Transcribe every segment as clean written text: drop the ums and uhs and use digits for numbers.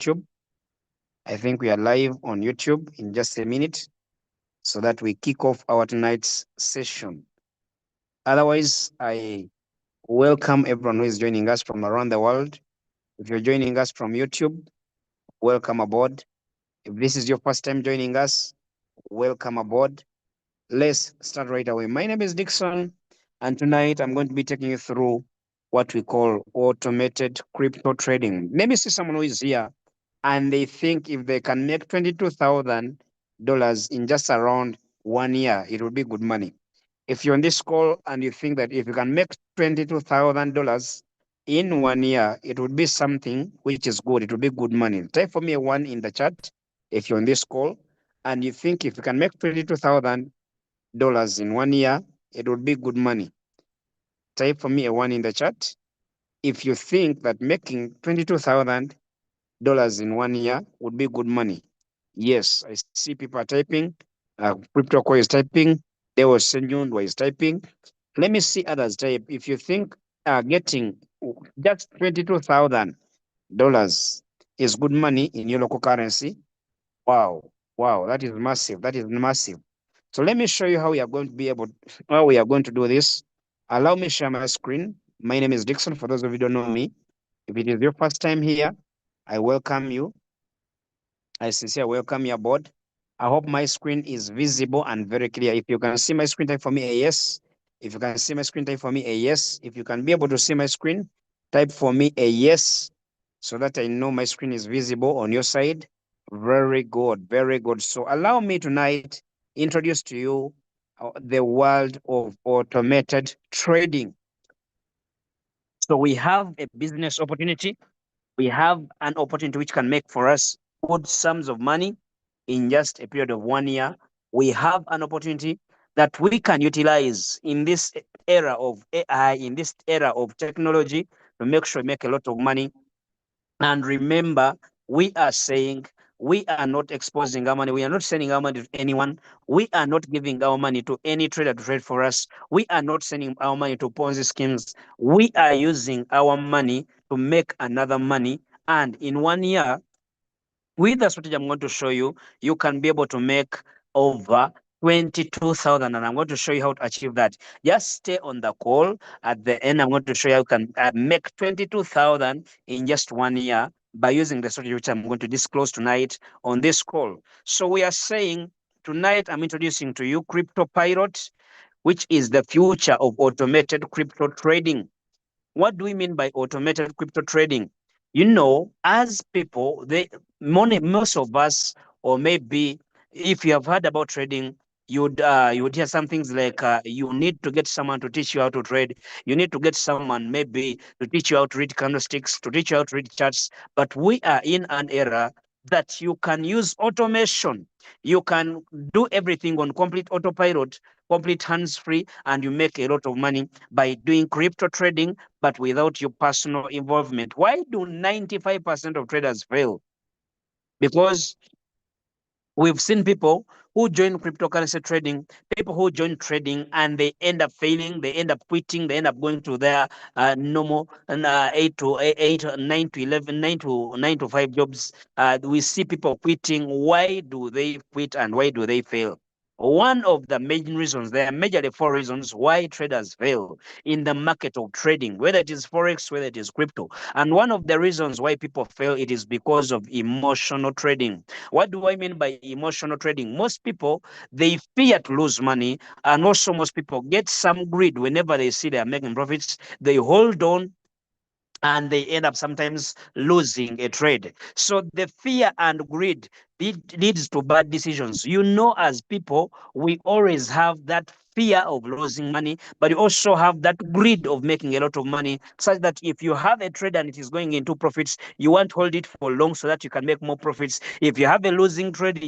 YouTube. I think we are live on YouTube in just a minute so that we kick off our tonight's session. Otherwise, I welcome everyone who is joining us from around the world. If you're joining us from YouTube, welcome aboard. If this is your first time joining us, welcome aboard. Let's start right away. My name is Dixon, and tonight I'm going to be taking you through what we call automated crypto trading. Maybe see someone who is here and they think if they can make $22,000 in just around 1 year, it will be good money. If you're on this call and you think that if you can make $22,000 in 1 year, it would be something which is good. It will be good money. Type for me a one in the chat if you're on this call and you think if you can make $22,000 in 1 year, it would be good money. Type for me a one in the chat if you think that making $22,000 in 1 year would be good money. Yes, I see people are typing. CryptoCo is typing. Deo Senyundwa is typing. Let me see others type. If you think getting just $22,000 is good money in your local currency, wow, wow, that is massive. That is massive. So let me show you how we are going to be able, how we are going to do this. Allow me to share my screen. My name is Dixon. For those of you who don't know me, if it is your first time here, I welcome you. I sincerely welcome you aboard. I hope my screen is visible and very clear. If you can see my screen, type for me a yes. If you can see my screen, type for me a yes. If you can be able to see my screen, type for me a yes so that I know my screen is visible on your side. Very good, very good. So allow me tonight introduce to you the world of automated trading. So we have a business opportunity. We have an opportunity which can make for us good sums of money in just a period of 1 year. We have an opportunity that we can utilize in this era of AI, in this era of technology, to make sure we make a lot of money. And remember, we are saying we are not exposing our money. We are not sending our money to anyone. We are not giving our money to any trader to trade for us. We are not sending our money to Ponzi schemes. We are using our money to make another money. And in 1 year, with the strategy I'm going to show you, you can be able to make over 22,000, and I'm going to show you how to achieve that. Just stay on the call. At the end, I'm going to show you how you can make 22,000 in just 1 year by using the strategy which I'm going to disclose tonight on this call. So we are saying tonight I'm introducing to you Crypto Pirate, which is the future of automated crypto trading. What do we mean by automated crypto trading? You know, as people, most of us, or maybe if you have heard about trading, you would hear some things like you need to get someone to teach you how to trade. You need to get someone maybe to teach you how to read candlesticks, to teach you how to read charts. But we are in an era that you can use automation. You can do everything on complete autopilot, complete hands-free, and you make a lot of money by doing crypto trading, but without your personal involvement. Why do 95% of traders fail? Because we've seen people who join cryptocurrency trading, people who join trading and they end up failing, they end up quitting, they end up going to their normal 9 to 11, 9 to 5 jobs. We see people quitting. Why do they quit and why do they fail? One of the main reasons, there are majorly four reasons why traders fail in the market of trading, whether it is Forex, whether it is crypto. And one of the reasons why people fail, it is because of emotional trading. What do I mean by emotional trading? Most people, they fear to lose money. And also most people get some greed whenever they see they are making profits. They hold on and they end up sometimes losing a trade. So the fear and greed leads to bad decisions. You know, as people, we always have that fear of losing money, but you also have that greed of making a lot of money, such that if you have a trade and it is going into profits, you want to hold it for long so that you can make more profits. If you have a losing trade,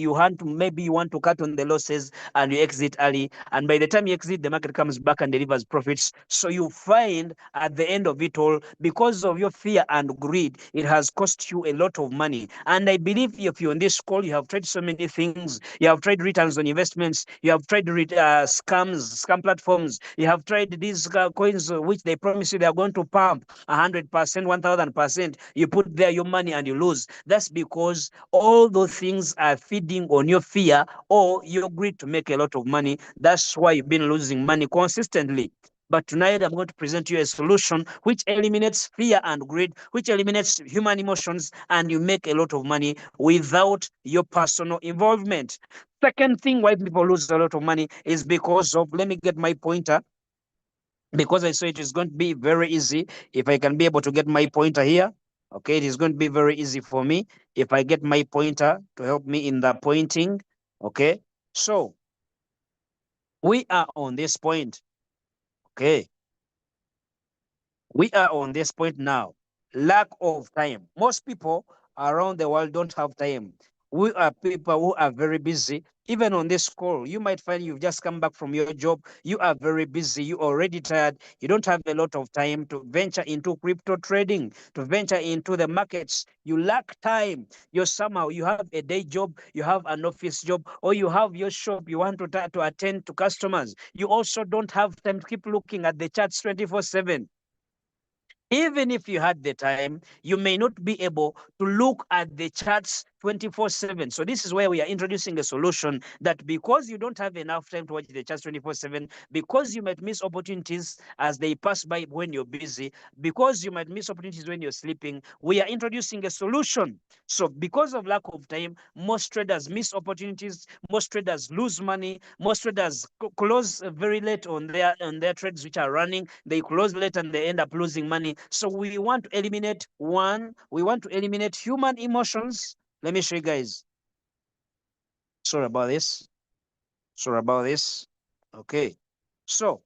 maybe you want to cut on the losses and you exit early. And by the time you exit, the market comes back and delivers profits. So you find at the end of it all, because of your fear and greed, it has cost you a lot of money. And I believe if you're on this call, you have tried so many things. You have tried returns on investments. You have tried scams. scam platforms. You have tried these coins which they promise you they are going to pump 100%, 1000%. You put there your money and you lose. That's because all those things are feeding on your fear or your greed to make a lot of money. That's why you've been losing money consistently. But tonight I'm going to present you a solution which eliminates fear and greed, which eliminates human emotions, and you make a lot of money without your personal involvement. Second thing why people lose a lot of money is because of, let me get my pointer, because I saw it is going to be very easy if I can be able to get my pointer here. Okay, it is going to be very easy for me if I get my pointer to help me in the pointing. Okay, so we are on this point. Okay, we are on this point now. Lack of time. Most people around the world don't have time. We are people who are very busy. Even on this call, you might find you've just come back from your job. You are very busy. You're already tired. You don't have a lot of time to venture into crypto trading, to venture into the markets. You lack time. You have a day job, you have an office job, or you have your shop. You want to attend to customers. You also don't have time to keep looking at the charts 24/7. Even if you had the time, you may not be able to look at the charts 24/7. So this is where we are introducing a solution that, because you don't have enough time to watch the charts 24/7, because you might miss opportunities as they pass by when you're busy, because you might miss opportunities when you're sleeping, we are introducing a solution. So because of lack of time, most traders miss opportunities, most traders lose money, most traders close very late on their trades which are running. They close late and they end up losing money. So we want to eliminate human emotions. Let me show you guys. Sorry about this. Okay. So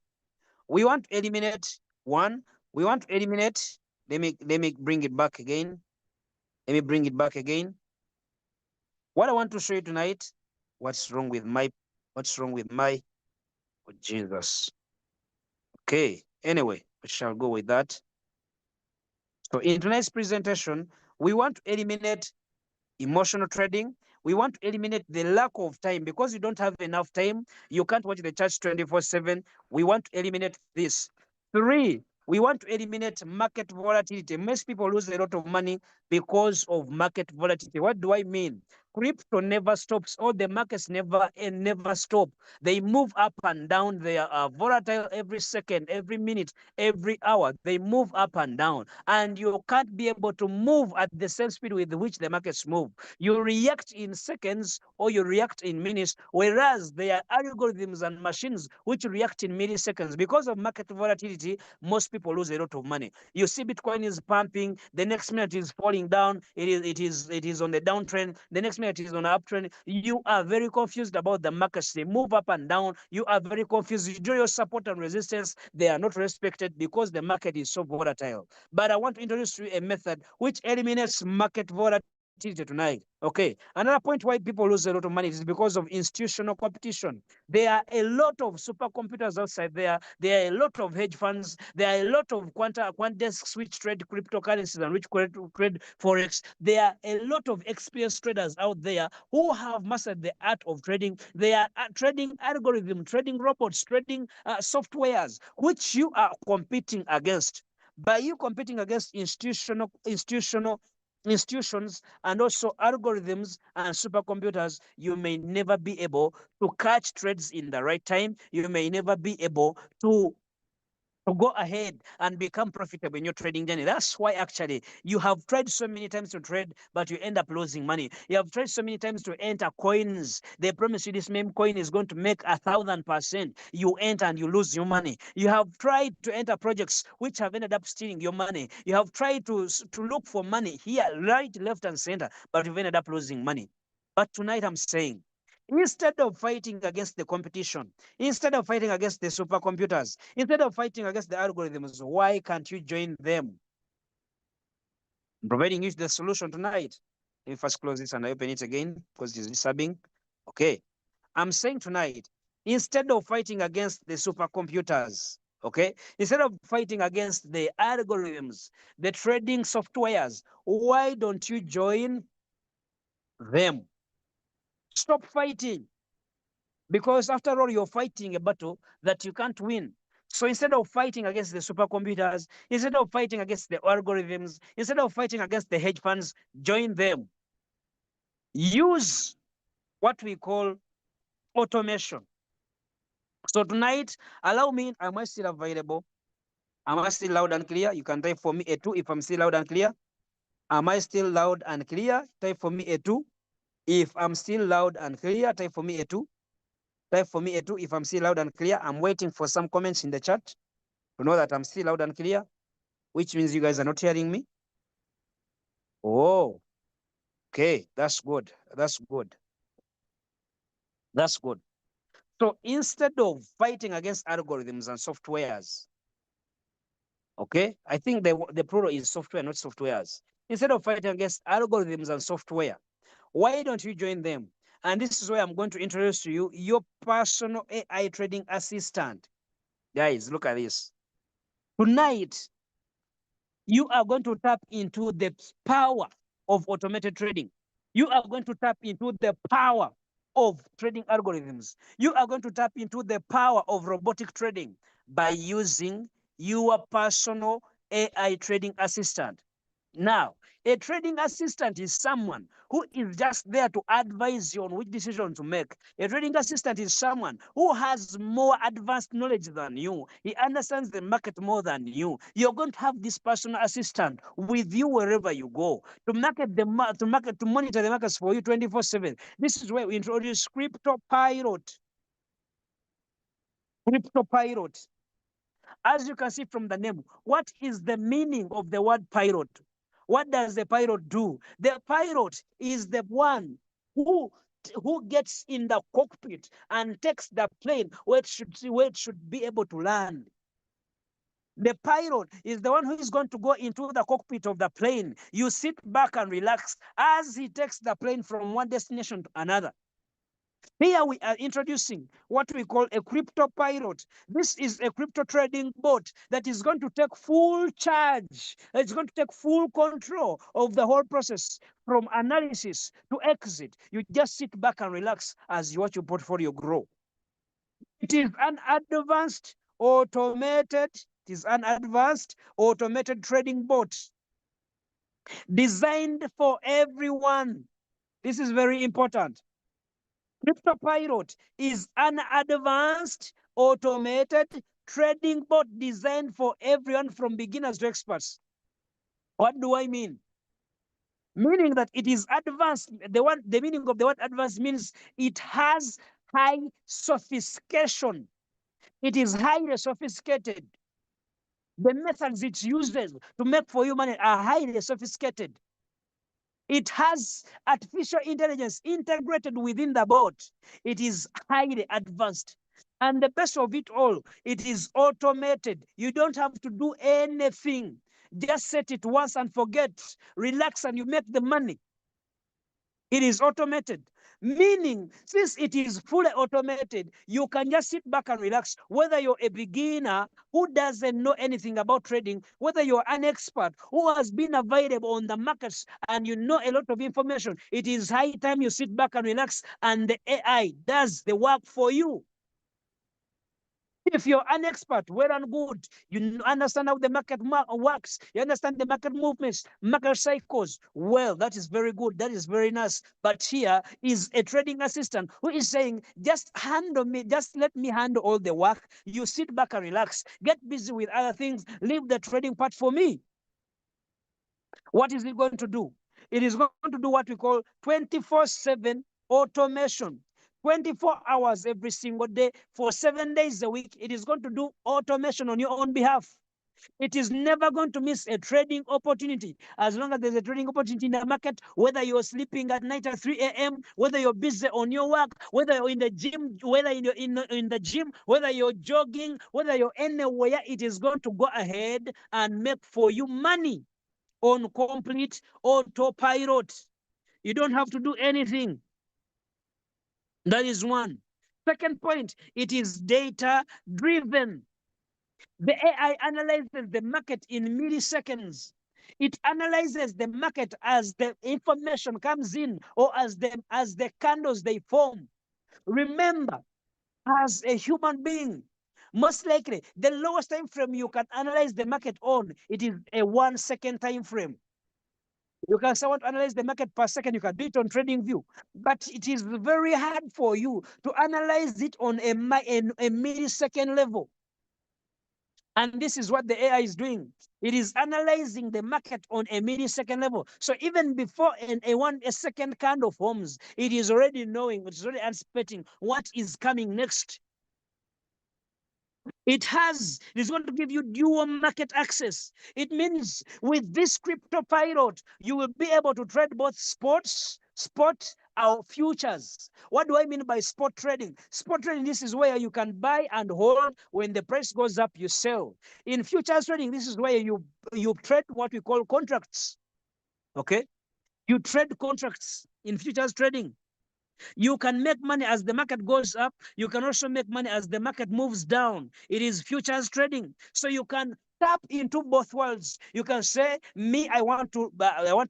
we want to eliminate one. We want to eliminate. Let me bring it back again. What I want to show you tonight. What's wrong with my? Oh, Jesus. Okay. Anyway, we shall go with that. So in tonight's presentation, we want to eliminate emotional trading. We want to eliminate the lack of time. Because you don't have enough time, you can't watch the charts 24/7. We want to eliminate this. 3, we want to eliminate market volatility. Most people lose a lot of money because of market volatility. What do I mean? Crypto never stops, or the markets never stop. They move up and down. They are volatile every second, every minute, every hour. They move up and down, and you can't be able to move at the same speed with which the markets move. You react in seconds or you react in minutes, whereas there are algorithms and machines which react in milliseconds. Because of market volatility, most people lose a lot of money. You see Bitcoin is pumping, the next minute is falling down, it is on the downtrend, the next minute is on an uptrend. You are very confused about the markets. They move up and down. You are very confused. You draw your support and resistance. They are not respected because the market is so volatile. But I want to introduce you a method which eliminates market volatility tonight. Okay. Another point why people lose a lot of money is because of institutional competition. There are a lot of supercomputers outside there. There are a lot of hedge funds. There are a lot of quant desks which trade cryptocurrencies and which trade forex. There are a lot of experienced traders out there who have mastered the art of trading. They are trading algorithms, trading robots, trading softwares, which you are competing against. By you competing against institutions and also algorithms and supercomputers, you may never be able to catch trades in the right time. You may never be able to go ahead and become profitable in your trading journey. That's why actually you have tried so many times to trade, but you end up losing money. You have tried so many times to enter coins. They promise you this meme coin is going to make 1,000%. You enter and you lose your money. You have tried to enter projects which have ended up stealing your money. You have tried to look for money here, right, left, and center, but you've ended up losing money. But tonight I'm saying, instead of fighting against the competition, instead of fighting against the supercomputers, instead of fighting against the algorithms, why can't you join them? I'm providing you the solution tonight. Let me first close this and I open it again because it's disturbing. Okay. I'm saying tonight, instead of fighting against the supercomputers, okay, instead of fighting against the algorithms, the trading softwares, why don't you join them? Stop fighting. because after all, you're fighting a battle that you can't win. So instead of fighting against the supercomputers, instead of fighting against the algorithms, instead of fighting against the hedge funds, join them. Use what we call automation. So tonight, allow me, am I still available? Am I still loud and clear? You can type for me a 2 if I'm still loud and clear. Am I still loud and clear? Type for me a 2. If I'm still loud and clear, type for me a 2. Type for me a 2 if I'm still loud and clear. I'm waiting for some comments in the chat to know that I'm still loud and clear, which means you guys are not hearing me. Oh, okay. That's good. That's good. That's good. So instead of fighting against algorithms and softwares, okay, I think the plural is software, not softwares. Instead of fighting against algorithms and software, why don't you join them? And this is where I'm going to introduce to you your personal AI trading assistant. Guys, look at this. Tonight, you are going to tap into the power of automated trading. You are going to tap into the power of trading algorithms. You are going to tap into the power of robotic trading by using your personal AI trading assistant. Now, a trading assistant is someone who is just there to advise you on which decision to make. A trading assistant is someone who has more advanced knowledge than you. He understands the market more than you. You're going to have this personal assistant with you wherever you go to to monitor the markets for you 24/7. This is where we introduce Crypto Pilot. Crypto Pilot. As you can see from the name, what is the meaning of the word pilot? What does the pilot do? The pilot is the one who gets in the cockpit and takes the plane where it should be able to land. The pilot is the one who is going to go into the cockpit of the plane. You sit back and relax as he takes the plane from one destination to another. Here we are introducing what we call a crypto pilot. This is a crypto trading bot that is going to take full charge. It's going to take full control of the whole process from analysis to exit. You just sit back and relax as you watch your portfolio grow. It is an advanced automated trading bot designed for everyone. This is very important. CryptoPilot is an advanced automated trading bot designed for everyone from beginners to experts. What do I mean? Meaning that it is advanced. The meaning of the word advanced means it has high sophistication. It is highly sophisticated. The methods it uses to make for you money are highly sophisticated. It has artificial intelligence integrated within the bot. It is highly advanced. And the best of it all, it is automated. You don't have to do anything. Just set it once and forget. Relax and you make the money. It is automated. Meaning, since it is fully automated, you can just sit back and relax. Whether you're a beginner who doesn't know anything about trading, whether you're an expert who has been available on the markets and you know a lot of information, it is high time you sit back and relax and the AI does the work for you. If you're an expert, well and good, you understand how the market works, you understand the market movements, market cycles, well, that is very good, that is very nice. But here is a trading assistant who is saying, just handle me, just let me handle all the work. You sit back and relax, get busy with other things, leave the trading part for me. What is it going to do? It is going to do what we call 24/7 automation. 24 hours every single day for 7 days a week. It is going to do automation on your own behalf. It is never going to miss a trading opportunity. As long as there's a trading opportunity in the market, whether you're sleeping at night at 3 a.m., whether you're busy on your work, whether you're in the gym, whether you're in the gym, whether you're jogging, whether you're anywhere, it is going to go ahead and make for you money on complete autopilot. You don't have to do anything. That is one. Second point, it is data driven. The AI analyzes the market in milliseconds. It analyzes the market as the information comes in or as the candles they form. Remember, as a human being. Most likely, the lowest time frame you can analyze the market on, it is a 1 second time frame. You can say, want to analyze the market per second, you can do it on TradingView. But it is very hard for you to analyze it on a millisecond level. And this is what the AI is doing. It is analyzing the market on a millisecond level. So even before a second candle forms, it is already knowing, it's already anticipating what is coming next. It is going to give you dual market access. It means with this crypto pilot, you will be able to trade both spot or futures. What do I mean by spot trading? Spot trading, this is where you can buy and hold. When the price goes up, you sell. In futures trading, this is where you trade what we call contracts. Okay? You trade contracts in futures trading. You can make money as the market goes up. You can also make money as the market moves down. It is futures trading. So you can tap into both worlds. You can say, me, I want to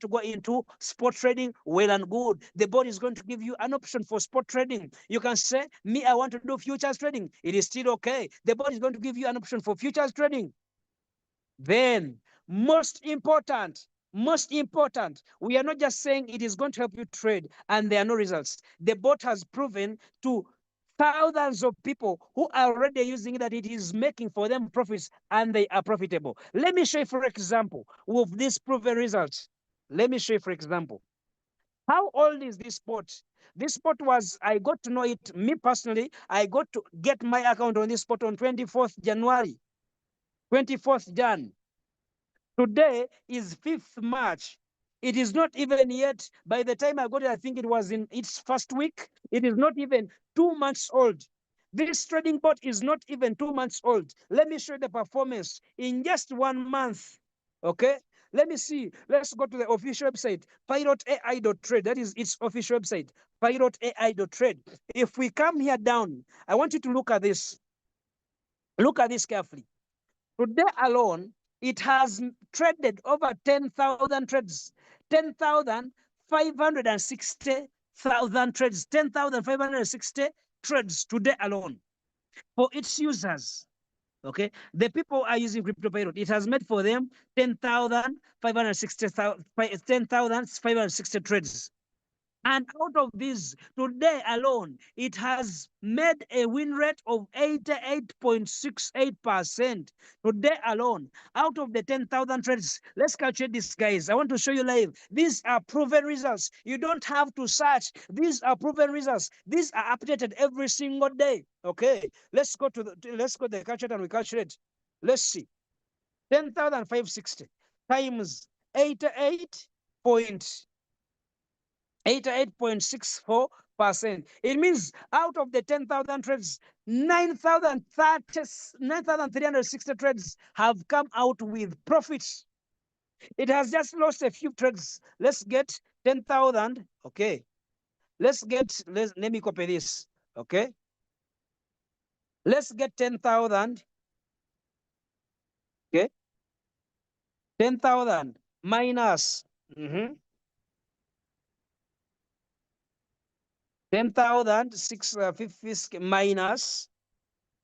go into spot trading. Well and good. The board is going to give you an option for spot trading. You can say, me, I want to do futures trading. It is still okay. The board is going to give you an option for futures trading. Then, most important, we are not just saying it is going to help you trade and there are no results. The bot has proven to thousands of people who are already using it that it is making for them profits and they are profitable. Let me show you, for example, with this proven results. Let me show you, for example, how old is this spot? This spot was, I got to know it, me personally, I got to get my account on this spot on 24th January, 24th Jan. Today is 5th March. It is not even yet, by the time I got it, I think it was in its first week. It is not even 2 months old. This trading bot is not even 2 months old. Let me show you the performance in just 1 month. Okay? Let me see. Let's go to the official website, pilotai.trade. That is its official website, pilotai.trade. If we come here down, I want you to look at this. Look at this carefully. Today alone, it has traded over 10,000 trades, 10,560,000 trades, 10,560 trades today alone for its users. Okay, the people are using crypto pilot. It has made for them 10,560 trades. And out of this, today alone, it has made a win rate of 88.68%. Today alone, out of the 10,000 trades, let's calculate this, guys. I want to show you live. These are proven results. You don't have to search. These are proven results. These are updated every single day. Okay, let's go to the calculator and we calculate. Let's see. 10,560 times 88.64%. It means out of the 10,000 trades, 9,360 trades have come out with profits. It has just lost a few trades. Let's get 10,000. Okay. Let me copy this. Okay. Let's get 10,000. Okay. 10,000 minus 10,650 minus.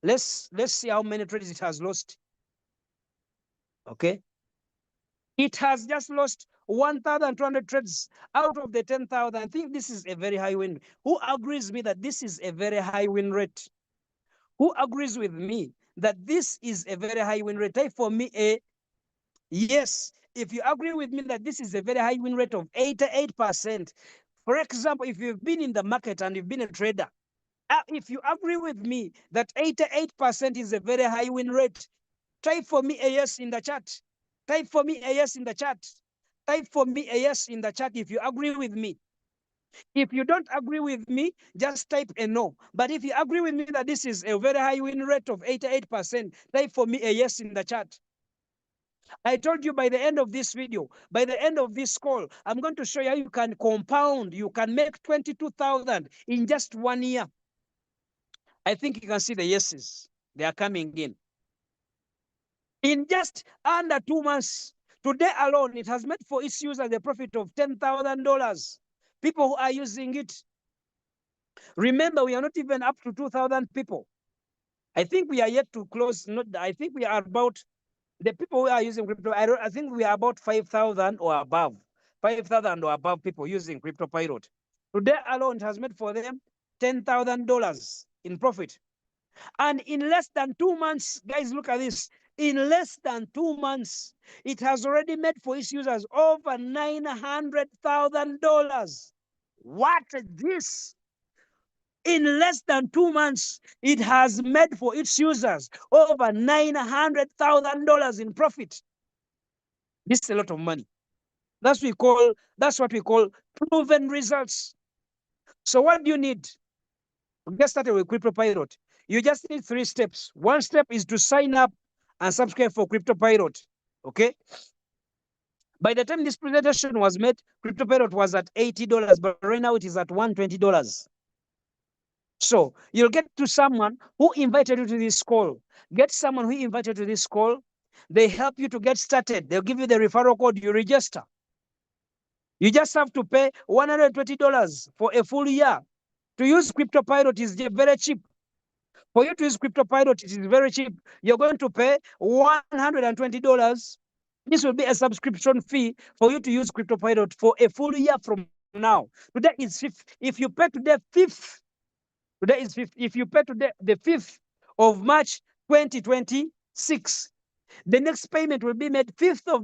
Let's see how many trades it has lost. Okay. It has just lost 1,200 trades out of the 10,000. I think this is a very high win. Who agrees with me that this is a very high win rate? Who agrees with me that this is a very high win rate? Type for me a yes. If you agree with me that this is a very high win rate of 88%, for example, if you've been in the market and you've been a trader, if you agree with me that 88% is a very high win rate, type for me a yes in the chat. Type for me a yes in the chat. Type for me a yes in the chat if you agree with me. If you don't agree with me, just type a no. But if you agree with me that this is a very high win rate of 88%, type for me a yes in the chat. I told you by the end of this video, by the end of this call, I'm going to show you how you can compound. You can make 22,000 in just 1 year. I think you can see the yeses. They are coming in. In just under 2 months, today alone, it has made for its users a profit of $10,000. People who are using it, Remember, we are not even up to 2,000 people. I think we are yet to close. Not, I think we are about the people who are using crypto. I think we are about 5,000 or above. 5,000 or above people using Crypto Pirate. Today alone, it has made for them $10,000 in profit. And in less than 2 months, guys, look at this. In less than 2 months, it has already made for its users over $900,000. What is this? In less than 2 months, it has made for its users over $900,000 in profit. This is a lot of money. That's what we call proven results. So what do you need? Get started with Crypto Pirate. You just need 3 steps. One step is to sign up and subscribe for Crypto Pirate. Okay. By the time this presentation was made, Crypto Pirate was at $80, but right now it is at $120. So you'll get to someone who invited you to this call. Get someone who invited you to this call. They help you to get started. They'll give you the referral code. You register. You just have to pay $120 for a full year. To use Crypto Pirate is very cheap. For you to use Crypto Pirate, it is very cheap. You're going to pay $120. This will be a subscription fee for you to use Crypto Pirate for a full year from now. Today is 5th. If you pay today 5th, today is 5th. If you pay today the 5th of March 2026, the next payment will be made 5th of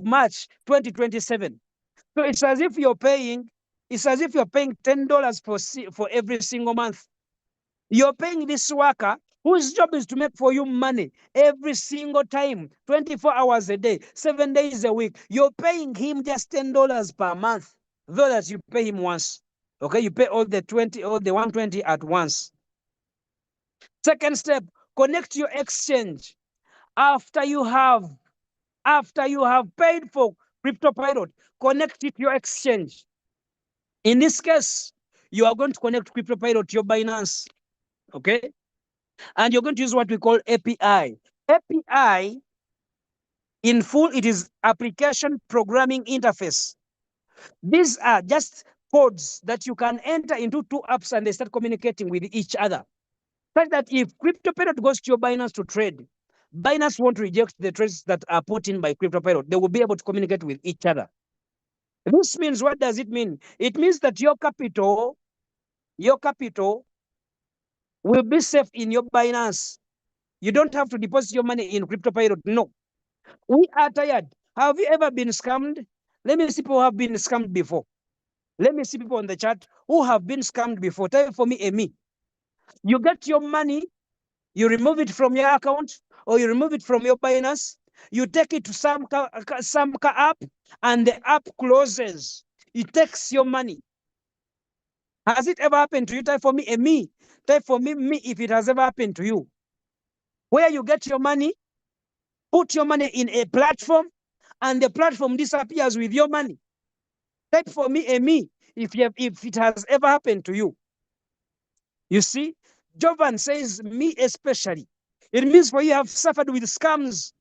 March 2027. So it's as if you're paying $10 for every single month. You're paying this worker whose job is to make for you money every single time, 24 hours a day, 7 days a week. You're paying him just $10 per month, though that you pay him once. Okay, you pay all the 120 at once. Second step, connect your exchange. After you have paid for Crypto Pirate, connect it to your exchange. In this case, you are going to connect Crypto Pirate to your Binance. Okay? And you're going to use what we call API. API, in full, it is application programming interface. These are just codes that you can enter into 2 apps and they start communicating with each other. Such that if Crypto Pirate goes to your Binance to trade, Binance won't reject the trades that are put in by Crypto Pirate. They will be able to communicate with each other. This means, what does it mean? It means that your capital will be safe in your Binance. You don't have to deposit your money in Crypto Pirate. No. We are tired. Have you ever been scammed? Let me see people who have been scammed before. Let me see people on the chat who have been scammed before. Type for me, me. You get your money, you remove it from your account, or you remove it from your Binance. You take it to some app, and the app closes. It takes your money. Has it ever happened to you? Type for me, me. Type for me, if it has ever happened to you. Where you get your money, put your money in a platform, and the platform disappears with your money. Type for me, me, if it has ever happened to you. You see, Jovan says, me especially. It means for you have suffered with scams.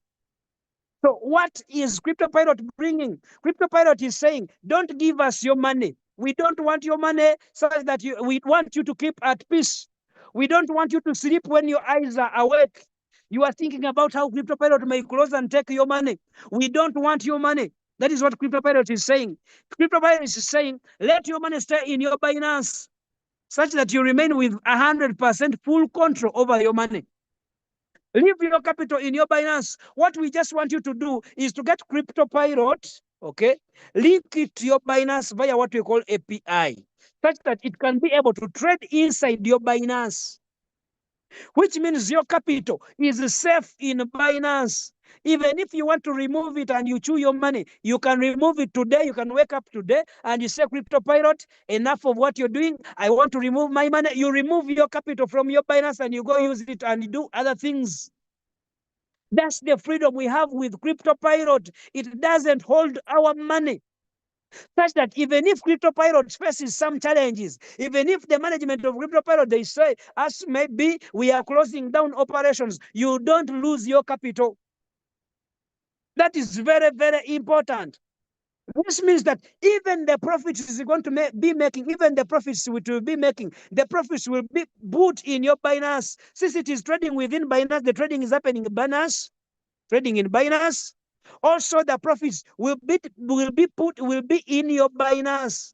So what is Crypto Pirate bringing? Crypto Pirate is saying, don't give us your money. We don't want your money, so that we want you to keep at peace. We don't want you to sleep when your eyes are awake. You are thinking about how Crypto Pirate may close and take your money. We don't want your money. That is what Crypto Pirate is saying. Crypto Pirate is saying, let your money stay in your Binance, such that you remain with 100% full control over your money. Leave your capital in your Binance. What we just want you to do is to get Crypto Pirate, okay? Link it to your Binance via what we call API, such that it can be able to trade inside your Binance, which means your capital is safe in Binance. Even if you want to remove it and you chew your money, you can remove it today. You can wake up today and you say, Crypto Pirate, enough of what you're doing. I want to remove my money. You remove your capital from your Binance and you go use it and do other things. That's the freedom we have with Crypto Pirate. It doesn't hold our money. Such that even if Crypto Pirate faces some challenges, even if the management of Crypto Pirate, they say, as maybe we are closing down operations, you don't lose your capital. That is very, very important. This means that even the profits is going to be making, even the profits which will be making, the profits will be put in your Binance. Since it is trading within Binance, the trading is happening in Binance, trading in Binance. Also, the profits will be in your Binance.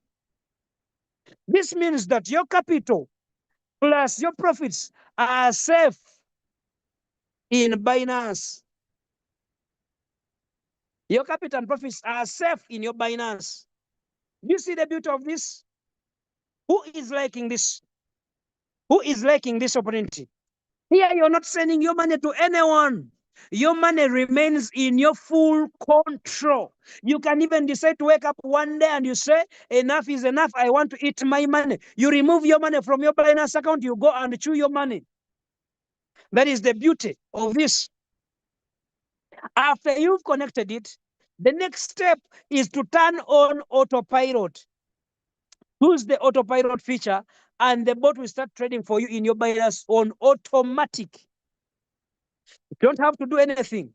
This means that your capital plus your profits are safe in Binance. Your capital and profits are safe in your Binance. You see the beauty of this? Who is liking this? Who is liking this opportunity? Here, you're not sending your money to anyone. Your money remains in your full control. You can even decide to wake up one day and you say, enough is enough. I want to eat my money. You remove your money from your Binance account. You go and chew your money. That is the beauty of this. After you've connected it, the next step is to turn on autopilot. Choose the autopilot feature, and the bot will start trading for you in your Binance on automatic. You don't have to do anything.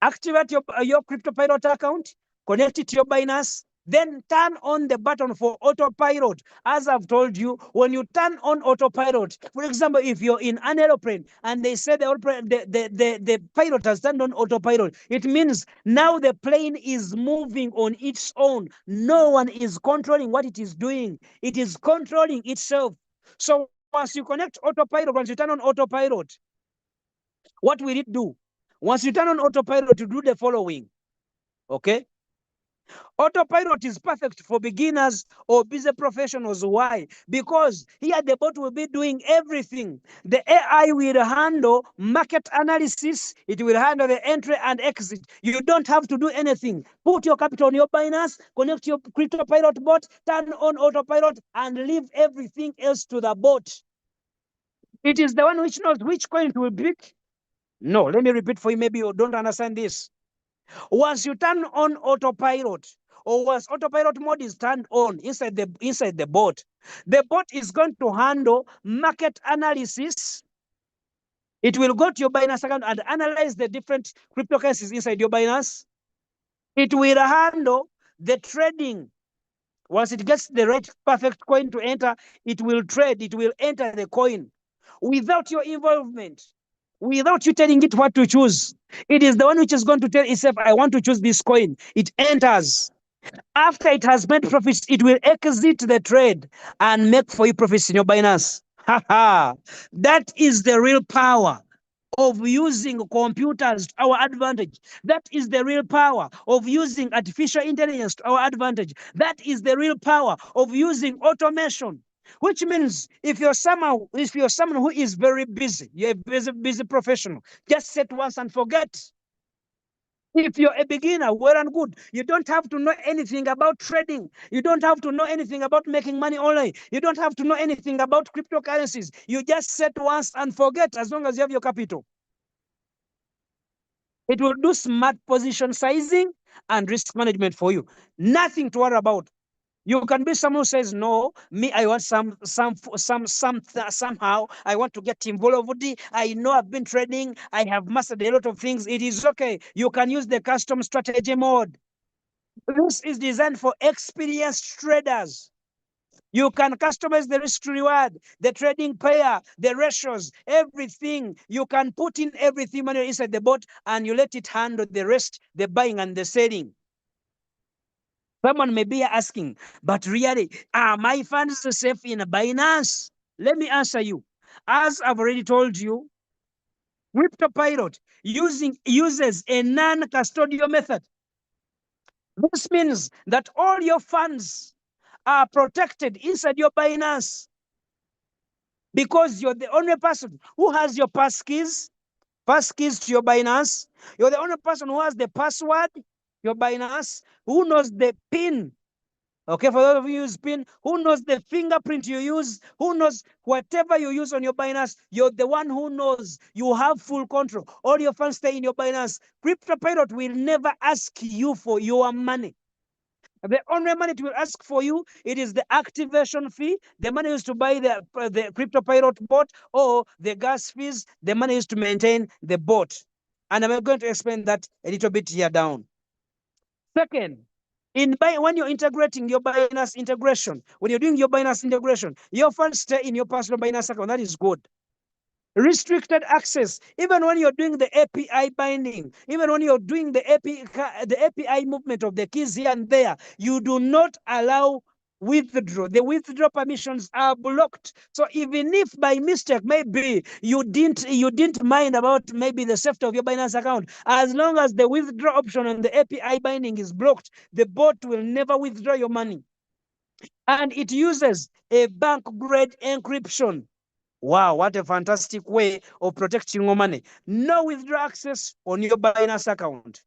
Activate your CryptoPilot account, connect it to your Binance, then turn on the button for autopilot. As I've told you, when you turn on autopilot, for example, if you're in an aeroplane and they say the pilot has turned on autopilot, it means now the plane is moving on its own. No one is controlling what it is doing. It is controlling itself. So once you connect autopilot, once you turn on autopilot, what will it do? Once you turn on autopilot, you do the following. Okay? Autopilot is perfect for beginners or busy professionals. Why? Because here the bot will be doing everything. The AI will handle market analysis. It will handle the entry and exit. You don't have to do anything. Put your capital on your Binance, connect your CryptoPilot bot, turn on autopilot, and leave everything else to the bot. It is the one which knows which coin will pick. No, let me repeat for you. Maybe you don't understand this. Once you turn on autopilot, or once autopilot mode is turned on inside the bot is going to handle market analysis. It will go to your Binance account and analyze the different cryptocurrencies inside your Binance. It will handle the trading. Once it gets the right perfect coin to enter, it will trade. It will enter the coin without your involvement, without you telling it what to choose. It is the one which is going to tell itself, I want to choose this coin. It enters. After it has made profits, it will exit the trade and make for you profits in your Binance. That is the real power of using computers to our advantage. That is the real power of using artificial intelligence to our advantage. That is the real power of using automation. Which means if you're someone who is very busy, you're a busy professional, just set once and forget. If you're a beginner, well and good. You don't have to know anything about trading. You don't have to know anything about making money online. You don't have to know anything about cryptocurrencies. You just set once and forget as long as you have your capital. It will do smart position sizing and risk management for you. Nothing to worry about. You can be someone who says, no, me, I want somehow, I want to get involved. I know I've been trading. I have mastered a lot of things. It is okay. You can use the custom strategy mode. This is designed for experienced traders. You can customize the risk to reward, the trading pair, the ratios, everything. You can put in everything manually inside the bot and you let it handle the rest, the buying and the selling. Someone may be asking, but really, are my funds safe in Binance? Let me answer you. As I've already told you, CryptoPilot uses a non-custodial method. This means that all your funds are protected inside your Binance because you're the only person who has your passkeys to your Binance. You're the only person who has the password, your Binance, who knows the PIN. Okay, for those of you who use PIN, who knows the fingerprint you use, who knows whatever you use on your Binance, you're the one who knows. You have full control. All your funds stay in your Binance. CryptoPilot will never ask you for your money. The only money it will ask for you, it is the activation fee, the money used to buy the CryptoPilot bot, or the gas fees, the money used to maintain the bot. And I'm going to explain that a little bit here down. Second, When you're integrating your Binance integration, when you're doing your Binance integration, your funds stay in your personal Binance account. That is good. Restricted access, even when you're doing the API binding, even when you're doing the API movement of the keys here and there, you do not allow withdraw. The withdraw permissions are blocked. So even if by mistake maybe you didn't mind about maybe the safety of your Binance account, as long as the withdraw option on the API binding is blocked, the bot will never withdraw your money. And it uses a bank grade encryption. Wow, what a fantastic way of protecting your money. No withdraw access on your Binance account.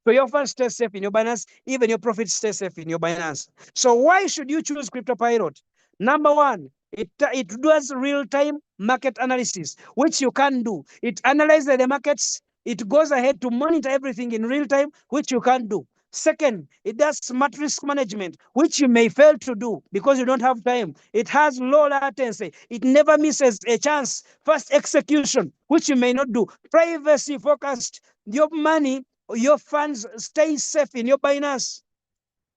So your funds stay safe in your Binance, even your profits stay safe in your Binance. So why should you choose CryptoPilot? Number one, it does real-time market analysis, which you can do. It analyzes the markets. It goes ahead to monitor everything in real time, which you can do. Second, it does smart risk management, which you may fail to do because you don't have time. It has low latency. It never misses a chance. Fast execution, which you may not do. Privacy focused. Your money, your funds stay safe in your Binance.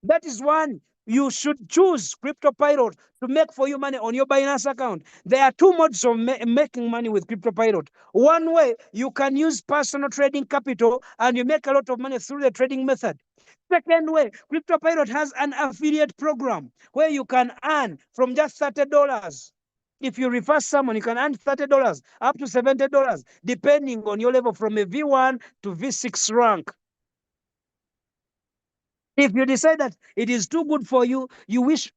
That is one. You should choose CryptoPilot to make for you money on your Binance account. There are two modes of making money with CryptoPilot. One way, you can use personal trading capital and you make a lot of money through the trading method. Second way, CryptoPilot has an affiliate program where you can earn from just $30. If you refer someone, you can earn $30 up to $70, depending on your level from a V1 to V6 rank. If you decide that it is too good for you, you wish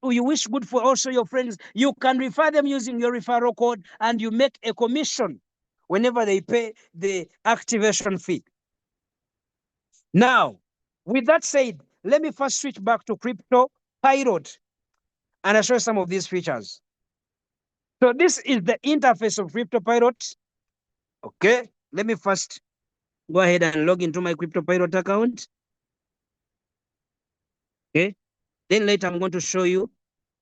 good for also your friends, you can refer them using your referral code and you make a commission whenever they pay the activation fee. Now, with that said, let me first switch back to CryptoPilot and I'll show you some of these features. So this is the interface of CryptoPilot. Okay, let me first go ahead and log into my CryptoPilot account. Okay, then later I'm going to show you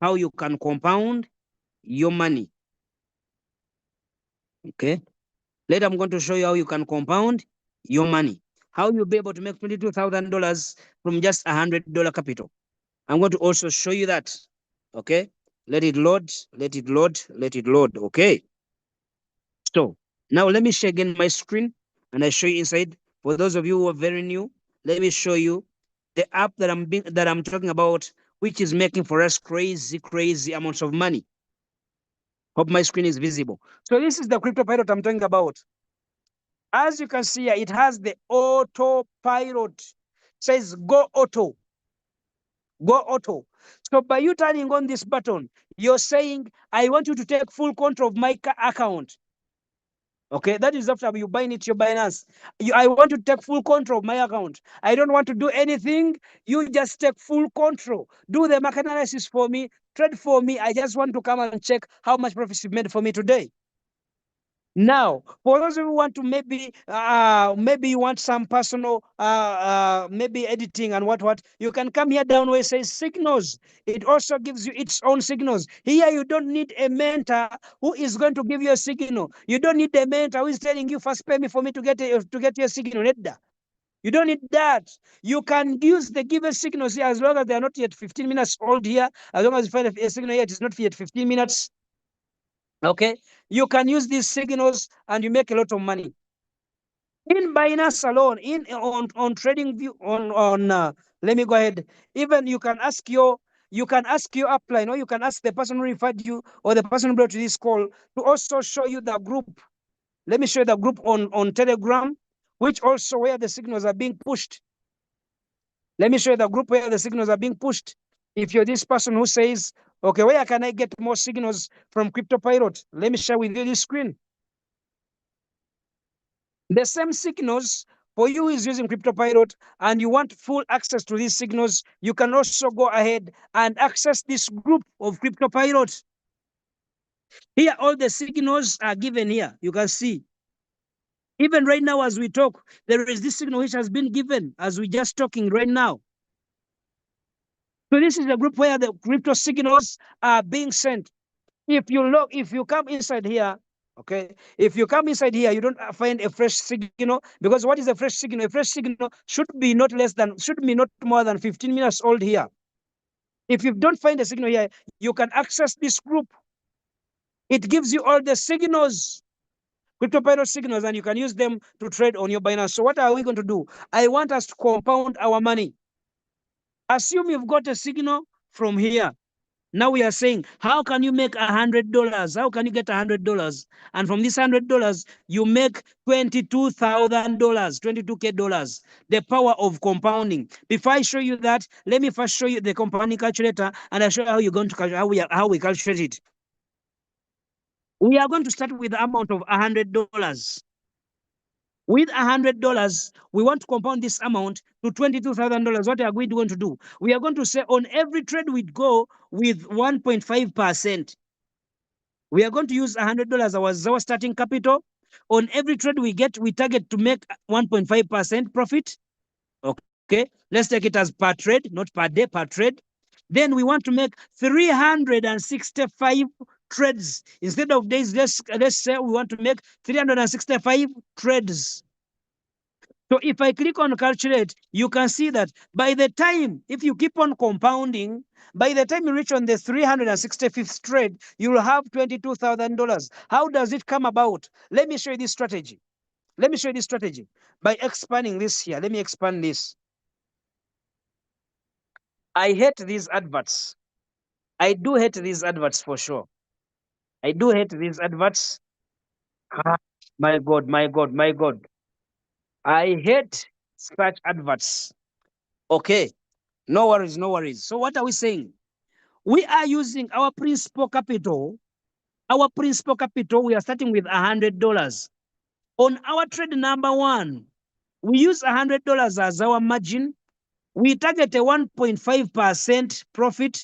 how you can compound your money. Okay, later I'm going to show you how you can compound your money, how you'll be able to make $22,000 from just $100 capital. I'm going to also show you that. Okay, let it load, let it load, let it load. Okay, so now let me share again my screen and I show you inside. For those of you who are very new, let me show you the app that I'm talking about, which is making for us crazy amounts of money. Hope my screen is visible. So this is the CryptoPilot I'm talking about. As you can see here, it has the autopilot. It says go auto. Go auto. So by you turning on this button, you're saying, I want you to take full control of my account. Okay, that is after you bind it your Binance. I want to take full control of my account. I don't want to do anything. You just take full control. Do the market analysis for me. Trade for me. I just want to come and check how much profit you made for me today. Now, for those who want to maybe you want some personal maybe editing and what you can come here down where it says signals. It also gives you its own signals. Here you don't need a mentor who is going to give you a signal. You don't need a mentor who is telling you first pay me for me to get your signal. You don't need that. You can use the given signals here as long as they are not yet 15 minutes old here. As long as you find a signal here, it is not yet 15 minutes. Okay, you can use these signals and you make a lot of money. In Binance alone, on trading view on let me go ahead. Even you can ask your upline, or you can ask the person who referred you or the person who brought you this call to also show you the group. Let me show you the group on Telegram, which also where the signals are being pushed. Let me show you the group where the signals are being pushed. If you're this person who says, okay, where can I get more signals from CryptoPilot? Let me share with you this screen. The same signals for you who is using CryptoPilot and you want full access to these signals, you can also go ahead and access this group of CryptoPilot. Here, all the signals are given here. You can see. Even right now, as we talk, there is this signal which has been given as we just talking right now. So this is a group where the crypto signals are being sent. If you come inside here, Okay, if you come inside here, you don't find a fresh signal, because what is a fresh signal? A fresh signal should be not more than 15 minutes old here. If you don't find a signal here, you can access this group. It gives you all the signals, CryptoPyrot signals, and you can use them to trade on your Binance. So what are we going to do? I want us to compound our money. Assume you've got a signal from here. Now we are saying, how can you make $100? How can you get $100? And from this $100, you make $22,000, $22K. The power of compounding. Before I show you that, let me first show you the compounding calculator, and I'll show you how you're going to how we calculate it. We are going to start with the amount of $100. With $100, we want to compound this amount to $22,000. What are we going to do? We are going to say on every trade we go with 1.5%. We are going to use $100 as our starting capital. On every trade we get, we target to make 1.5% profit. Okay, let's take it as per trade, not per day, per trade. Then we want to make 365 trades. Instead of days, let's say we want to make 365 trades. So if I click on calculate, you can see that by the time, if you keep on compounding, by the time you reach on the 365th trade, you will have $22,000. How does it come about? Let me show you this strategy. Let me show you this strategy by expanding this here. Let me expand this. I hate these adverts. I do hate these adverts for sure. I do hate these adverts. Ah, my God, my God, my God. I hate such adverts. Okay, no worries, no worries. So what are we saying? We are using our principal capital. Our principal capital, we are starting with $100. On our trade number one, we use $100 as our margin. We target a 1.5% profit,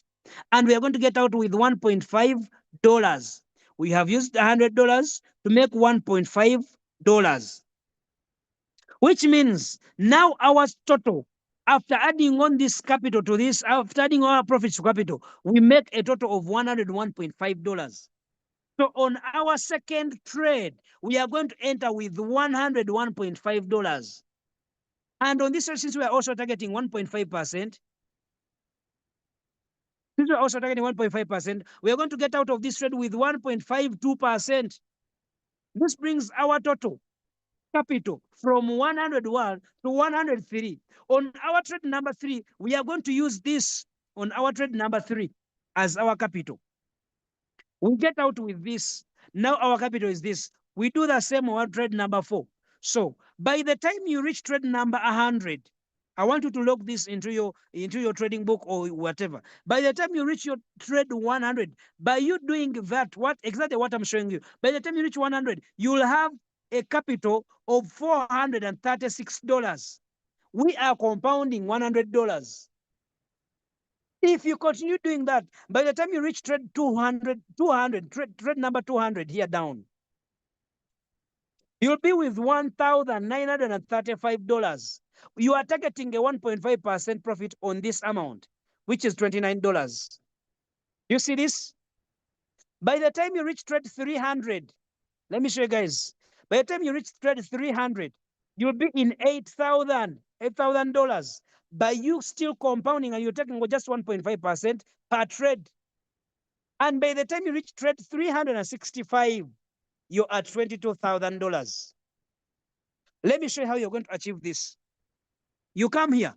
and we are going to get out with $1.5. We have used $100 to make $1.5, which means now our total, after adding on this capital to this, after adding our profits to capital, we make a total of $101.5. So on our second trade, we are going to enter with $101.5. And on this trade, since we are also targeting 1.5%, since we're also targeting 1.5%, we are going to get out of this trade with 1.52%. This brings our total capital from 101 to 103. On our trade number 3, we are going to use this on our trade number 3 as our capital. We get out with this. Now our capital is this. We do the same on trade number 4. So by the time you reach trade number 100, I want you to log this into your trading book or whatever. By the time you reach your trade 100, by you doing that, exactly what I'm showing you, by the time you reach 100, you will have a capital of $436. We are compounding $100. If you continue doing that, by the time you reach trade 200, trade number 200 here down, you'll be with $1,935. You are targeting a 1.5% profit on this amount, which is $29. You see this? By the time you reach trade 300, let me show you guys. By the time you reach trade 300, you'll be in $8,000 by you still compounding, and you're taking just 1.5% per trade. And by the time you reach trade 365, you're at $22,000. Let me show you how you're going to achieve this. You come here.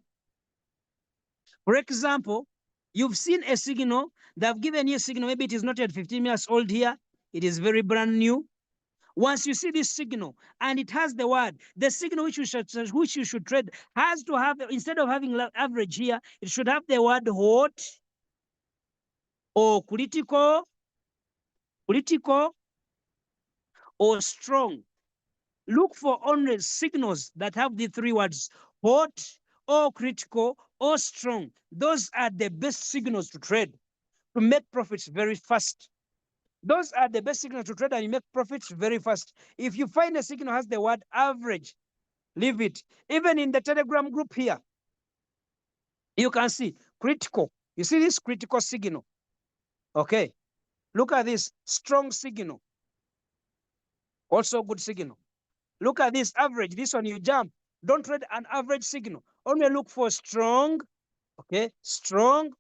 For example, you've seen a signal. They've given you a signal. Maybe it is not yet 15 minutes old here. It is very brand new. Once you see this signal and it has the word, the signal which you should trade has to have, instead of having average here, it should have the word hot or critical or strong. Look for only signals that have the 3 words, hot or critical or strong. Those are the best signals to trade, to make profits very fast. Those are the best signals to trade, and you make profits very fast. If you find a signal has the word average, leave it. Even in the Telegram group here, you can see critical. You see this critical signal? Okay. Look at this strong signal. Also good signal. Look at this average. This one you jump. Don't trade an average signal. Only look for strong, okay, strong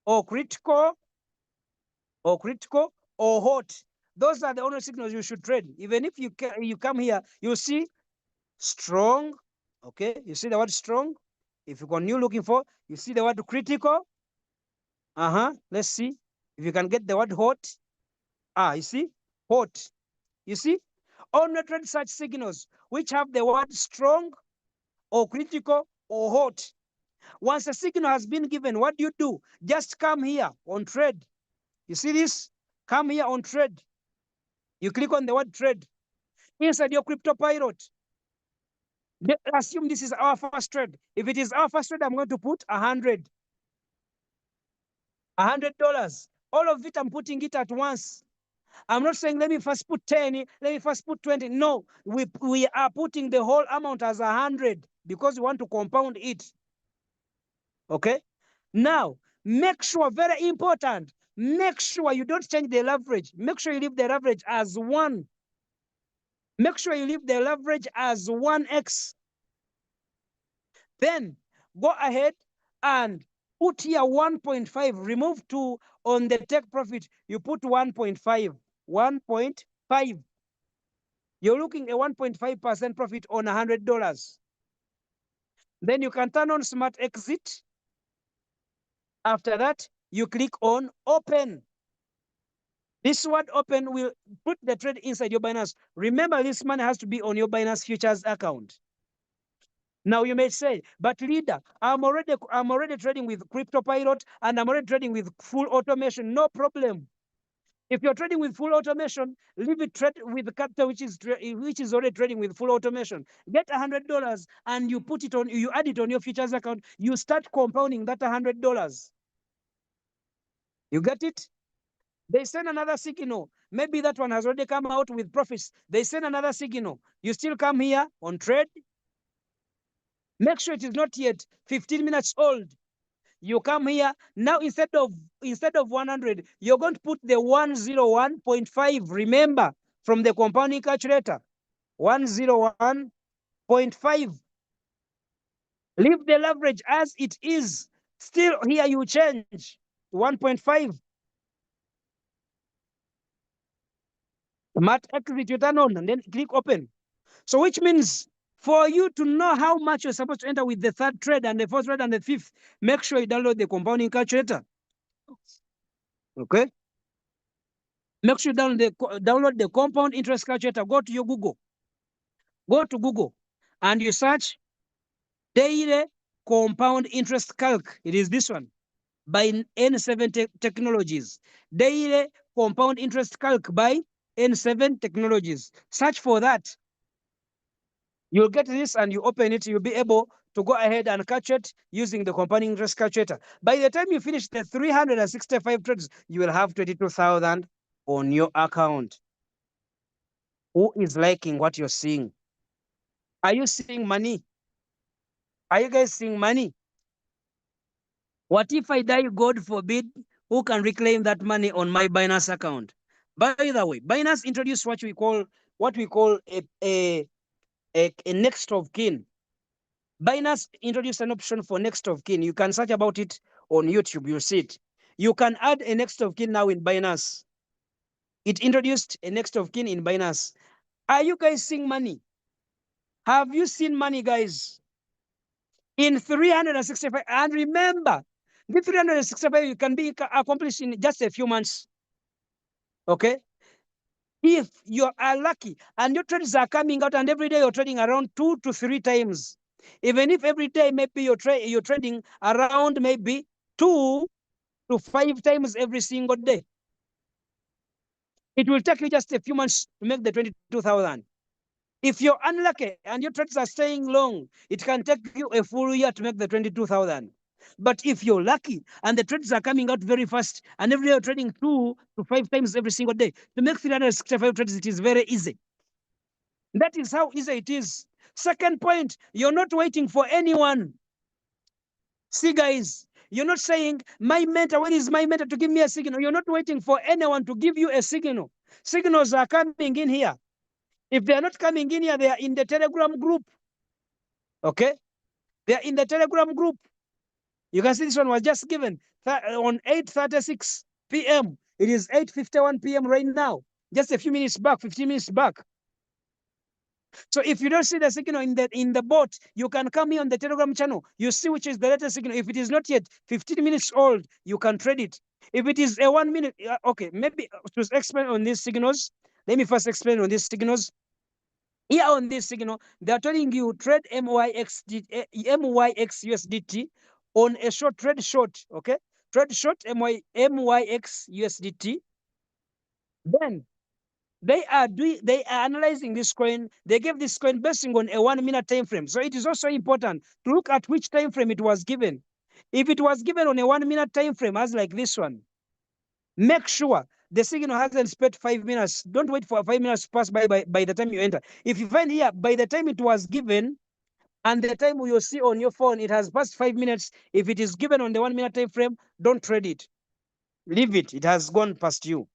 or critical or hot. Those are the only signals you should trade. Even if you come here, you see strong, okay, you see the word strong. If you continue looking for, you see the word critical. Let's see if you can get the word hot. You see hot. You see, only trade such signals which have the word strong or critical or hot. Once a signal has been given, what do? Just come here on trade. You see this? Come here on trade. You click on the word trade inside your CryptoPilot. Assume this is our first trade. If it is our first trade, I'm going to put $100. All of it, I'm putting it at once. I'm not saying let me first put 10, let me first put 20. No, we are putting the whole amount as 100 because we want to compound it. Okay? Now, make sure, very important, make sure you don't change the leverage. Make sure you leave the leverage as 1. Make sure you leave the leverage as 1x. Then go ahead and put here 1.5. Remove 2 on the take profit. You put 1.5. 1.5. You're looking at 1.5% profit on $100. Then you can turn on smart exit. After that, you click on open. This word open will put the trade inside your Binance. Remember, this money has to be on your Binance Futures account. Now you may say, but leader, I'm already trading with CryptoPilot and I'm already trading with full automation. No problem. If you're trading with full automation, leave it trade with capital, which is already trading with full automation. Get $100 and you put it on, you add it on your futures account. You start compounding that $100. You get it? They send another signal. Maybe that one has already come out with profits. They send another signal. You still come here on trade. Make sure it is not yet 15 minutes old. You come here now, instead of 100, you're going to put the 101.5. Remember, from the compounding calculator, 101.5. Leave the leverage as it is. Still here you change 1.5. Smart exit, you turn on and then click open. So which means for you to know how much you're supposed to enter with the third trade and the fourth trade and the fifth, make sure you download the compounding calculator. Okay? Make sure you download the compound interest calculator. Go to your Google. Go to Google and you search daily compound interest calc. It is this one by N7 Technologies. Daily compound interest calc by N7 Technologies. Search for that. You'll get this and you open it. You'll be able to go ahead and catch it using the compounding interest calculator. By the time you finish the 365 trades, you will have 22,000 on your account. Who is liking what you're seeing? Are you seeing money? Are you guys seeing money? What if I die, God forbid? Who can reclaim that money on my Binance account? By the way, Binance introduced what we call a next of kin. Binance introduced an option for next of kin. You can search about it on YouTube. You'll see it. You can add a next of kin now in Binance. It introduced a next of kin in Binance. Are you guys seeing money? Have you seen money, guys? In 365, and remember, the 365 can be accomplished in just a few months. Okay? If you are lucky and your trades are coming out and every day you're trading around 2 to 3 times, even if every day maybe you're trading around maybe 2 to 5 times every single day, it will take you just a few months to make the 22,000. If you're unlucky and your trades are staying long, it can take you a full year to make the 22,000. But if you're lucky and the trades are coming out very fast and every day you're trading 2 to 5 times every single day, to make 365 trades, it is very easy. That is how easy it is. Second point, you're not waiting for anyone. See, guys, you're not saying, my mentor, when is my mentor to give me a signal? You're not waiting for anyone to give you a signal. Signals are coming in here. If they are not coming in here, they are in the Telegram group. Okay? They are in the Telegram group. You can see this one was just given on 8:36 p.m. It is 8:51 p.m. right now. Just a few minutes back, 15 minutes back. So if you don't see the signal in the bot, you can come here on the Telegram channel. You see which is the latest signal. If it is not yet 15 minutes old, you can trade it. If it is a 1 minute, okay, maybe to explain on these signals, let me first explain on these signals. Here on this signal, they are telling you trade MYX USDT on a short trade short, okay? Trade short MYX USDT. Then they are analyzing this coin. They gave this coin based on a 1 minute time frame. So it is also important to look at which time frame it was given. If it was given on a 1 minute time frame, as like this one, make sure the signal hasn't spent 5 minutes. Don't wait for 5 minutes to pass by the time you enter. If you find here, by the time it was given, and the time you see on your phone, it has passed 5 minutes. If it is given on the 1 minute time frame, don't trade it. Leave it. It has gone past you.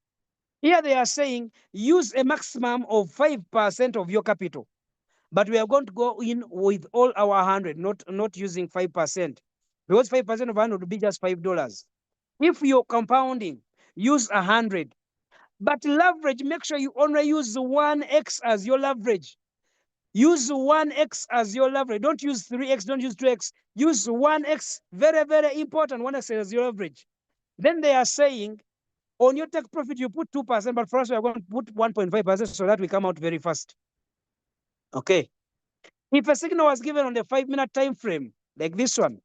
Here they are saying use a maximum of 5% of your capital. But we are going to go in with all our 100, not using 5%. Because 5% of 100 would be just $5. If you're compounding, use 100. But leverage, make sure you only use 1x as your leverage. Use 1x as your leverage. Don't use 3x, don't use 2x. Use 1x, very, very important, 1x as your leverage. Then they are saying, on your take profit, you put 2%, but for us, we are going to put 1.5% so that we come out very fast. Okay. If a signal was given on the 5 minute time frame, like this one,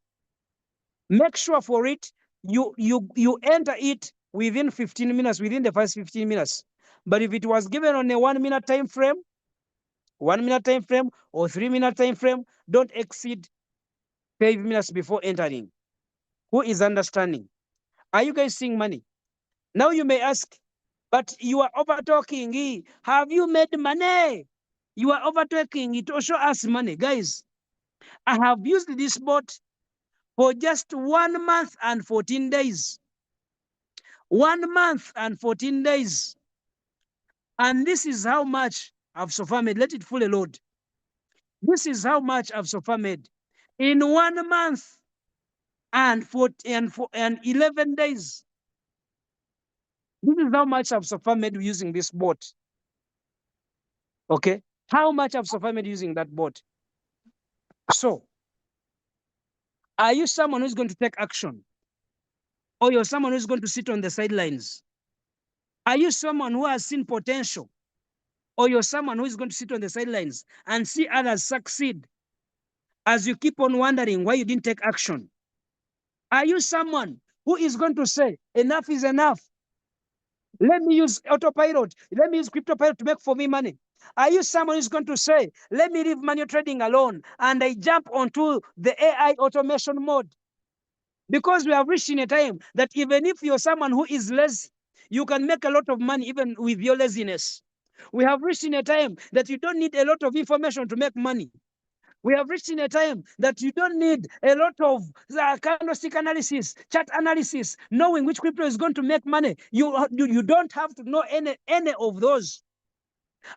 make sure for it, you enter it within 15 minutes, within the first 15 minutes. But if it was given on a 1 minute time frame, 1 minute time frame or 3 minute time frame, don't exceed 5 minutes before entering. Who is understanding? Are you guys seeing money? Now you may ask, but you are over talking. Have you made money? You are over talking. It will show us money. Guys, I have used this bot for just 1 month and 14 days. 1 month and 14 days. And this is how much I've so far made. Let it fully load. This is how much I've so far made. In 1 month and 11 days. This is how much I've so far made using this bot. Okay? How much I've so far made using that bot. So, are you someone who's going to take action? Or you're someone who's going to sit on the sidelines? Are you someone who has seen potential? Or you're someone who is going to sit on the sidelines and see others succeed as you keep on wondering why you didn't take action? Are you someone who is going to say, enough is enough? Let me use autopilot. Let me use CryptoPilot to make for me money. Are you someone who's going to say, let me leave manual trading alone and I jump onto the AI automation mode? Because we have reached in a time that even if you're someone who is lazy, you can make a lot of money even with your laziness. We have reached in a time that you don't need a lot of information to make money. We have reached in a time that you don't need a lot of candlestick analysis, chart analysis, knowing which crypto is going to make money. You don't have to know any of those.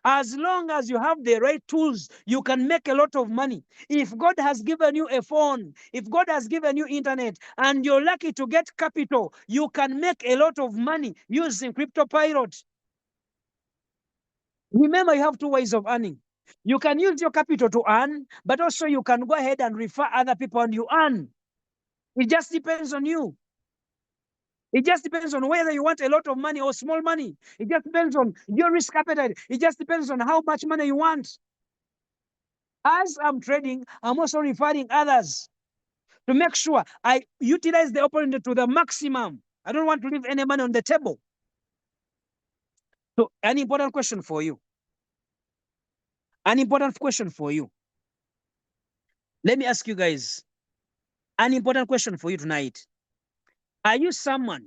As long as you have the right tools, you can make a lot of money. If God has given you a phone, if God has given you internet, and you're lucky to get capital, you can make a lot of money using CryptoPilot. Remember, you have two ways of earning. You can use your capital to earn, but also you can go ahead and refer other people and you earn. It just depends on you. It just depends on whether you want a lot of money or small money. It just depends on your risk appetite. It just depends on how much money you want. As I'm trading, I'm also referring others to make sure I utilize the opportunity to the maximum. I don't want to leave any money on the table. So, an important question for you. An important question for you. Let me ask you guys an important question for you tonight. Are you someone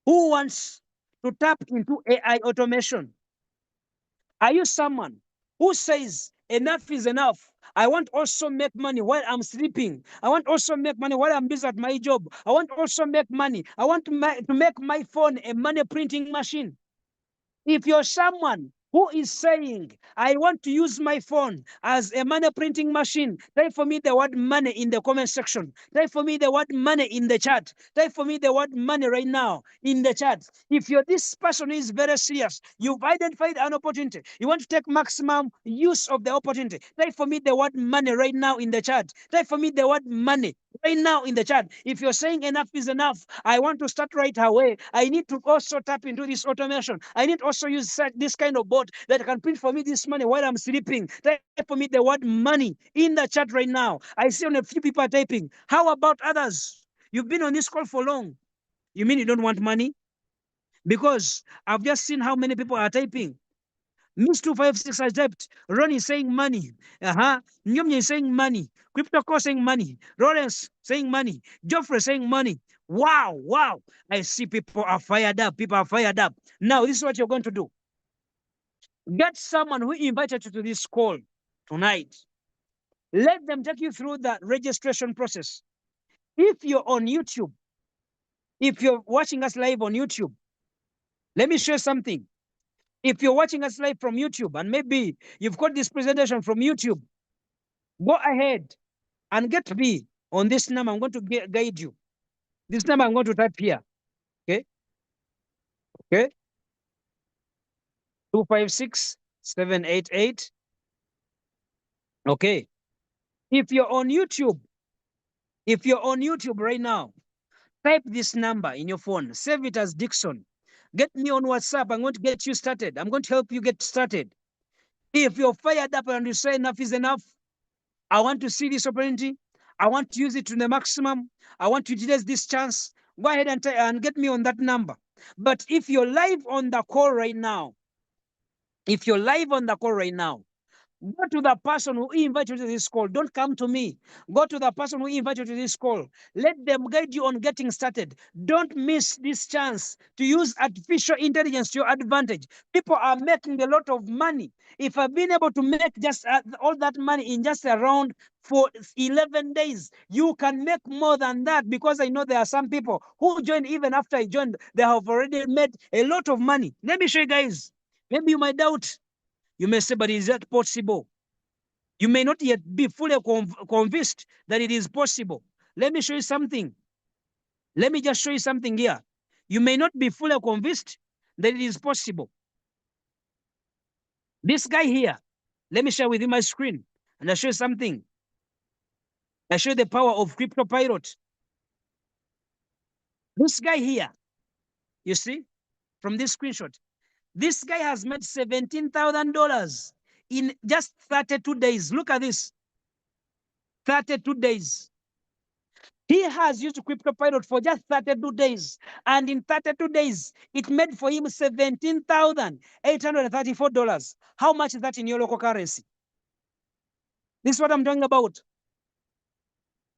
who wants to tap into AI automation? Are you someone who says enough is enough? I want also make money while I'm sleeping. I want also make money while I'm busy at my job. I want also make money. I want to make my phone a money printing machine. If you're someone Who is saying, I want to use my phone as a money printing machine? Type for me the word money in the comment section. Type for me the word money in the chat. Type for me the word money right now in the chat. If you're this person who is very serious, you've identified an opportunity, you want to take maximum use of the opportunity, type for me the word money right now in the chat. Type for me the word money right now in the chat. If you're saying enough is enough, I want to start right away. I need to also tap into this automation. I need also use this kind of bot that can print for me this money while I'm sleeping. Type for me the word money in the chat right now. I see on a few people are typing. How about others? You've been on this call for long. You mean you don't want money? Because I've just seen how many people are typing. Miss 256 has typed. Ron is saying money. Nyomnya is saying money. CryptoCo saying money. Lawrence saying money. Geoffrey saying money. Wow, wow. I see people are fired up. People are fired up. Now, this is what you're going to do. Get someone who invited you to this call tonight. Let them take you through the registration process. If you're on YouTube, if you're watching us live on YouTube, let me show you something. If you're watching us live from YouTube and maybe you've got this presentation from YouTube, go ahead and get me on this number. I'm going to guide you. This number I'm going to type here. Okay. Okay. 256-788. Okay. If you're on YouTube right now, type this number in your phone. Save it as Dixon. Get me on WhatsApp. I'm going to get you started. I'm going to help you get started. If you're fired up and you say enough is enough, I want to see this opportunity. I want to use it to the maximum. I want to utilize this chance. Go ahead and get me on that number. But if you're live on the call right now, go to the person who invited you to this call. Don't come to me. Go to the person who invited you to this call. Let them guide you on getting started. Don't miss this chance to use artificial intelligence to your advantage. People are making a lot of money. If I've been able to make just all that money in just around for 11 days, you can make more than that, because I know there are some people who joined even after I joined. They have already made a lot of money. Let me show you guys. Maybe you might doubt. You may say, but is that possible? You may not yet be fully convinced that it is possible. Let me show you something. Let me just show you something here. You may not be fully convinced that it is possible. This guy here, let me share with you my screen and I'll show you something. I show you the power of CryptoPilot. This guy here, you see, from this screenshot, this guy has made $17,000 in just 32 days. Look at this. 32 days. He has used CryptoPilot for just 32 days. And in 32 days, it made for him $17,834. How much is that in your local currency? This is what I'm talking about.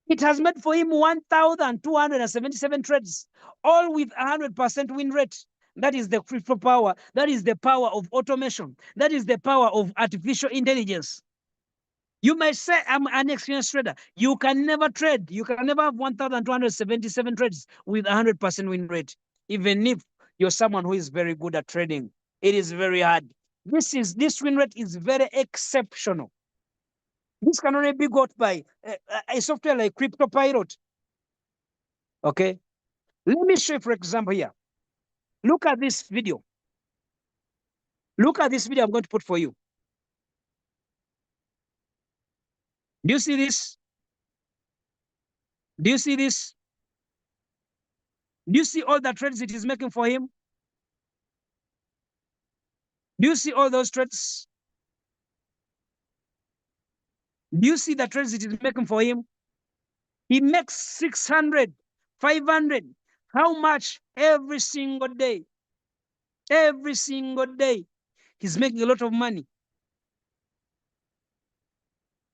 It has made for him 1,277 trades, all with 100% win rate. That is the crypto power. That is the power of automation. That is the power of artificial intelligence. You might say, I'm an experienced trader. You can never trade. You can never have 1,277 trades with 100% win rate. Even if you're someone who is very good at trading, it is very hard. This win rate is very exceptional. This can only be got by a software like CryptoPilot. Okay. Let me show you, for example, here. Look at this video. Look at this video I'm going to put for you. Do you see this? Do you see this? Do you see all the trades it is making for him? Do you see all those trades? Do you see the trades it is making for him? He makes 600, 500. How much? Every single day. Every single day. He's making a lot of money.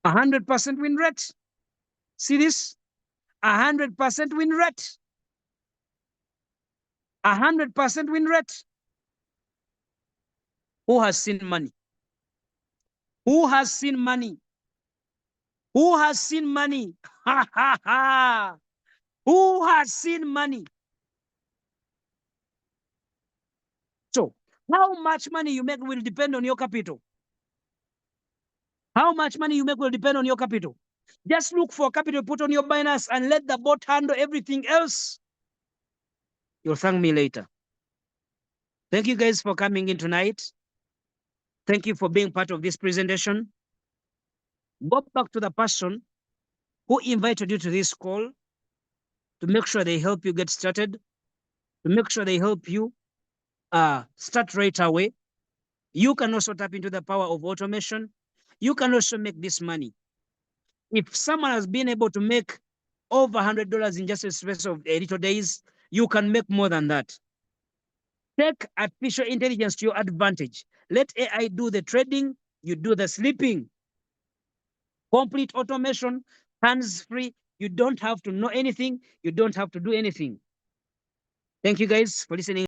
100% win rate. See this? 100% win rate. 100% win rate. Who has seen money? Who has seen money? Who has seen money? Ha ha ha! Who has seen money? So How much money you make will depend on your capital. How much money you make will depend on your capital. Just look for capital, put on your Binance, and let the bot handle everything else. You'll thank me later. Thank you guys for coming in tonight. Thank you for being part of this presentation. Go back to the person who invited you to this call to make sure they help you get started, to make sure they help you start right away. You can also tap into the power of automation. You can also make this money. If someone has been able to make over $100 in just a space of a little days, you can make more than that. Take artificial intelligence to your advantage. Let AI do the trading, you do the sleeping. Complete automation, hands-free. You don't have to know anything. You don't have to do anything. Thank you guys for listening.